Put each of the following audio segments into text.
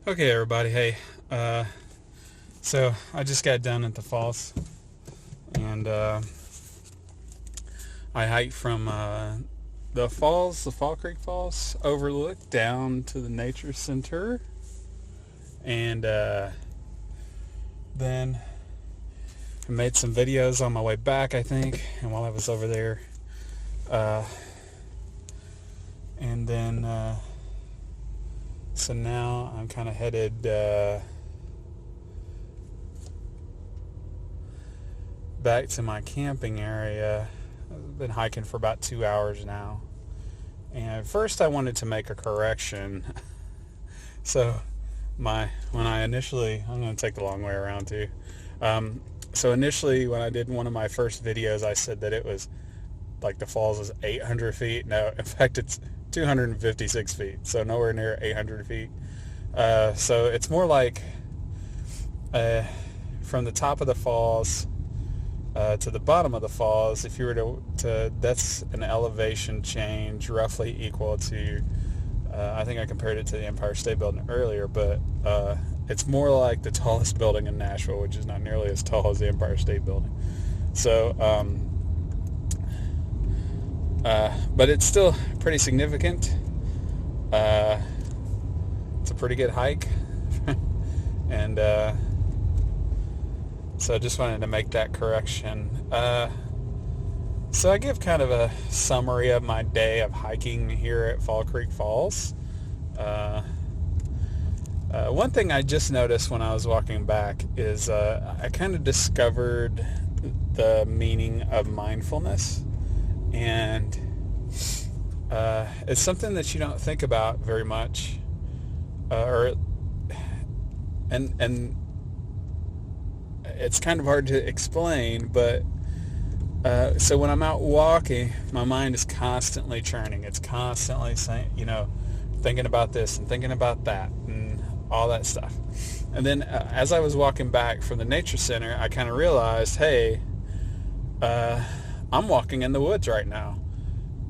Okay, everybody. Hey, uh, so I just got done at the falls, and I hiked from the falls, the Fall Creek Falls, overlook down to the nature center, and then I made some videos on my way back, I think, and while I was over there, uh, and then so now I'm kind of headed back to my camping area. I've been hiking for about 2 hours now. And first I wanted to make a correction. So when I initially, I'm going to take the long way around too. So initially when I did one of my first videos, I said that it was like the falls is 800 feet. No, in fact it's 256 feet. So nowhere near 800 feet. So it's more like from the top of the falls to the bottom of the falls, if you were to that's an elevation change roughly equal to, I think I compared it to the Empire State Building earlier, but it's more like the tallest building in Nashville, which is not nearly as tall as the Empire State Building. So, but it's still pretty significant. It's a pretty good hike, and so I just wanted to make that correction. So I give kind of a summary of my day of hiking here at Fall Creek Falls. One thing I just noticed when I was walking back is I kind of discovered the meaning of mindfulness, and it's something that you don't think about very much, and it's kind of hard to explain, but so when I'm out walking, my mind is constantly churning. It's constantly saying, thinking about this and thinking about that and all that stuff. And then as I was walking back from the nature center, I kind of realized, hey, I'm walking in the woods right now.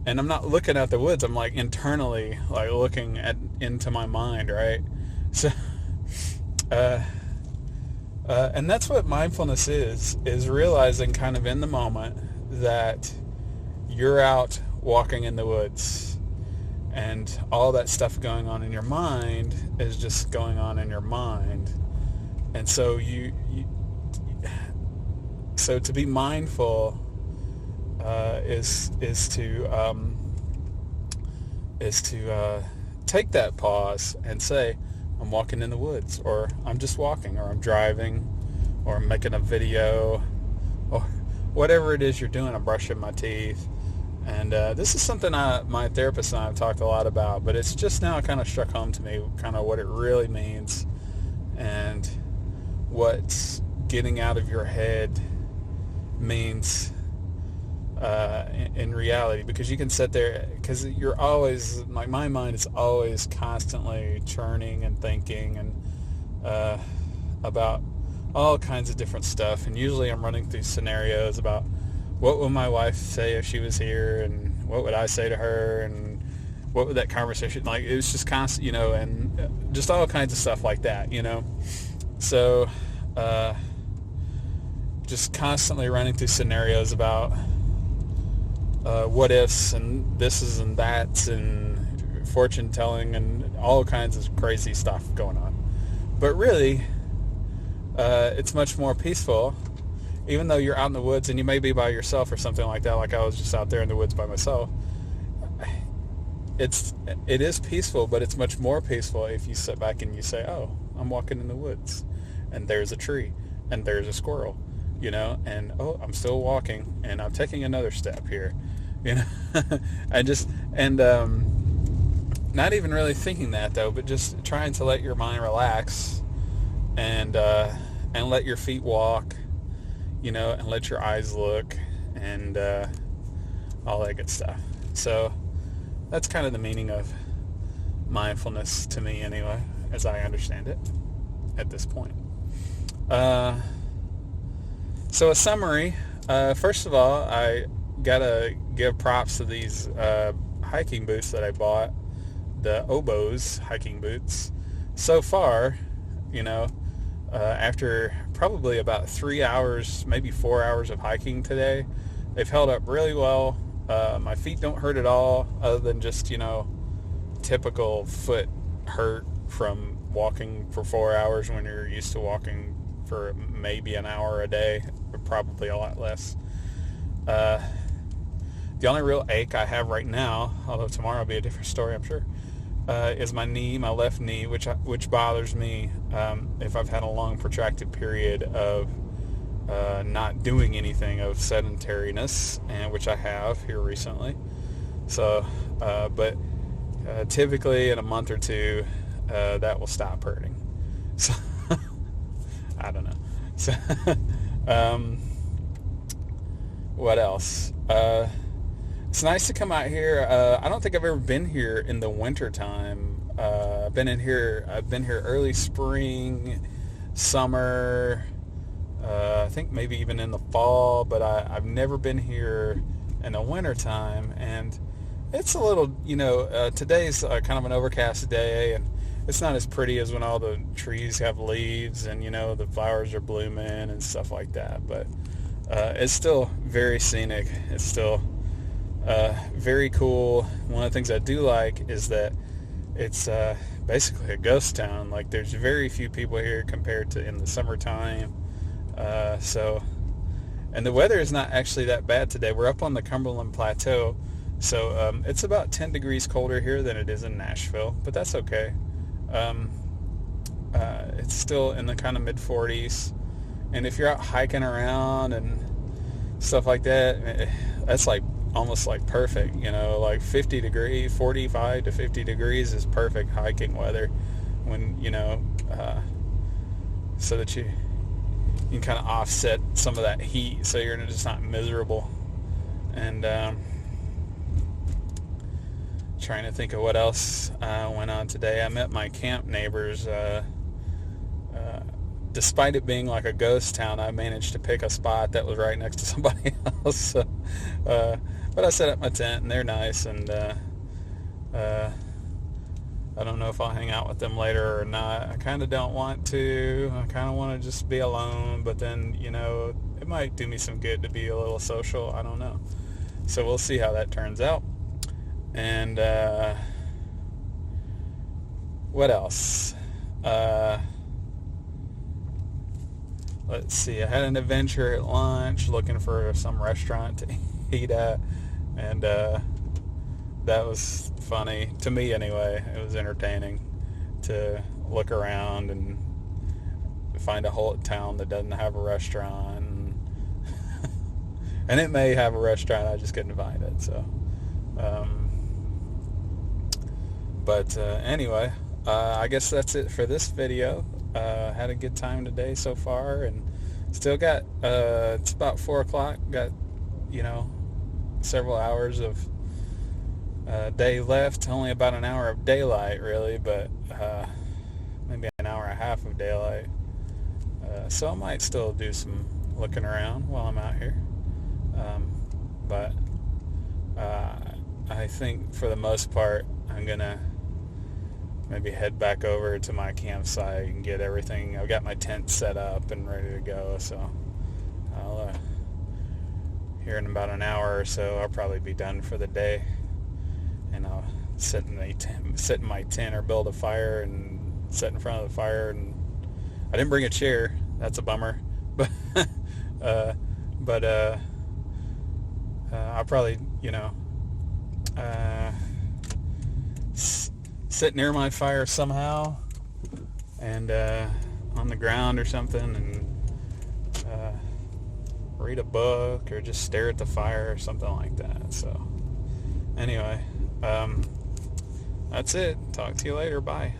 And I'm not looking at the woods. I'm like internally, like looking into my mind, right? So, and that's what mindfulness is realizing kind of in the moment that you're out walking in the woods and all that stuff going on in your mind is just going on in your mind. And so so to be mindful is to take that pause and say, I'm walking in the woods, or I'm just walking, or I'm driving, or I'm making a video, or whatever it is you're doing. I'm brushing my teeth. And this is something my therapist and I have talked a lot about, but it's just now kind of struck home to me kind of what it really means and what getting out of your head means in reality, because you can sit there, because you're always, like, my mind is always constantly churning and thinking and about all kinds of different stuff, and usually I'm running through scenarios about what would my wife say if she was here, and what would I say to her, and what would that conversation, like, it was just constant, and just all kinds of stuff like that, so just constantly running through scenarios about what ifs and thises and that's and fortune telling and all kinds of crazy stuff going on. But really, it's much more peaceful, even though you're out in the woods and you may be by yourself or something like that. Like I was just out there in the woods by myself. It is peaceful, but it's much more peaceful if you sit back and you say, oh, I'm walking in the woods and there's a tree and there's a squirrel, and oh, I'm still walking and I'm taking another step here, and not even really thinking that though, but just trying to let your mind relax and let your feet walk, and let your eyes look and all that good stuff. So that's kind of the meaning of mindfulness to me anyway, as I understand it at this point. So a summary, first of all, I gotta give props to these hiking boots that I bought, the Oboz hiking boots. so far, after probably about 3 hours, maybe 4 hours of hiking today, they've held up really well. My feet don't hurt at all, other than just, typical foot hurt from walking for 4 hours when you're used to walking for maybe an hour a day, but probably a lot less. The only real ache I have right now, although tomorrow will be a different story, I'm sure, is my knee, my left knee, which bothers me if I've had a long protracted period of not doing anything, of sedentariness, and which I have here recently. So, but typically in a month or two, that will stop hurting. So I don't know. So what else? It's nice to come out here. I don't think I've ever been here in the winter time. I've been here early spring, summer, I think maybe even in the fall, but I've never been here in the winter time. And it's a little, today's kind of an overcast day, and it's not as pretty as when all the trees have leaves and, the flowers are blooming and stuff like that. But it's still very scenic. It's still very cool. One of the things I do like is that it's basically a ghost town. Like, there's very few people here compared to in the summertime. And the weather is not actually that bad today. We're up on the Cumberland Plateau, so it's about 10 degrees colder here than it is in Nashville, but that's okay. It's still in the kind of mid-40s, and if you're out hiking around and stuff like that, that's like almost like perfect, like 50 degrees, 45 to 50 degrees is perfect hiking weather when, so that you can kind of offset some of that heat so you're just not miserable. And trying to think of what else went on today. I met my camp neighbors. Despite it being like a ghost town, I managed to pick a spot that was right next to somebody else. So, but I set up my tent, and they're nice, and I don't know if I'll hang out with them later or not. I kind of don't want to. I kind of want to just be alone, but then, it might do me some good to be a little social. I don't know. So we'll see how that turns out. And what else? Let's see. I had an adventure at lunch looking for some restaurant to eat at, and that was funny to me anyway. It was entertaining to look around and find a whole town that doesn't have a restaurant, and it may have a restaurant, I just couldn't find it. So anyway, I guess that's it for this video. Had a good time today so far, and still got it's about 4 o'clock, got several hours of day left. Only about an hour of daylight really, but maybe an hour and a half of daylight, so I might still do some looking around while I'm out here, but I think for the most part I'm gonna maybe head back over to my campsite and get everything. I've got my tent set up and ready to go, so I'll here in about an hour or so I'll probably be done for the day, and I'll sit in my tent or build a fire and sit in front of the fire. And I didn't bring a chair, that's a bummer, but I'll probably sit near my fire somehow, and on the ground or something, and read a book or just stare at the fire or something like that. So anyway, that's it. Talk to you later. Bye.